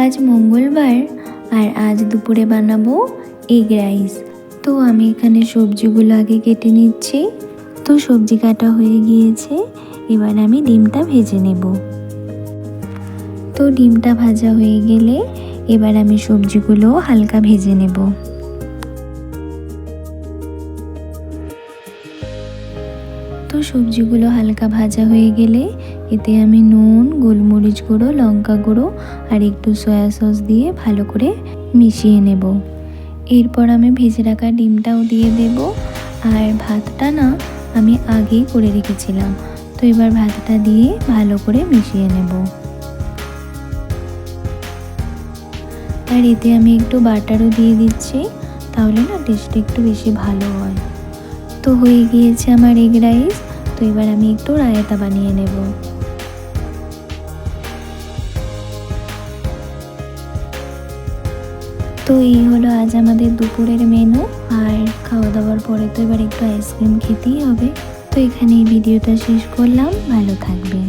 আজ মঙ্গলবার আর আজ দুপুরে বানাবো এগ রাইস। তো আমি এখানে সবজিগুলো আগে কেটে নিচ্ছি। তো সবজি কাটা হয়ে গিয়েছে, এবার আমি ডিমটা ভেজে নেব। তো ডিমটা ভাজা হয়ে গেলে এবার আমি সবজিগুলো হালকা ভেজে নেব। তো সবজিগুলো হালকা ভাজা হয়ে গেলে এতে আমি নুন, গোলমরিচ গুঁড়ো, লঙ্কা গুঁড়ো আর একটু সয়া সস দিয়ে ভালো করে মিশিয়ে নেব। এরপর আমি ভেজে রাখা ডিমটাও দিয়ে দেব। আর ভাতটা না আমি আগেই করে রেখেছিলাম, তো এবার ভাতটা দিয়ে ভালো করে মিশিয়ে নেব। আর এতে আমি একটু বাটারও দিয়ে দিচ্ছি, তাহলে না টেস্টটা একটু বেশি ভালো হয়। তো হয়ে গিয়েছে আমার এগ রাইস। তো এবার আমি একটু রায়তা বানিয়ে নেব। তো এই হলো আজ আমাদের দুপুরের মেনু। আর খাওয়া দাওয়ার পরে তো এবার একটু আইসক্রিম খেতেই হবে। তো এখানে এই ভিডিওটা শেষ করলাম। ভালো থাকবেন।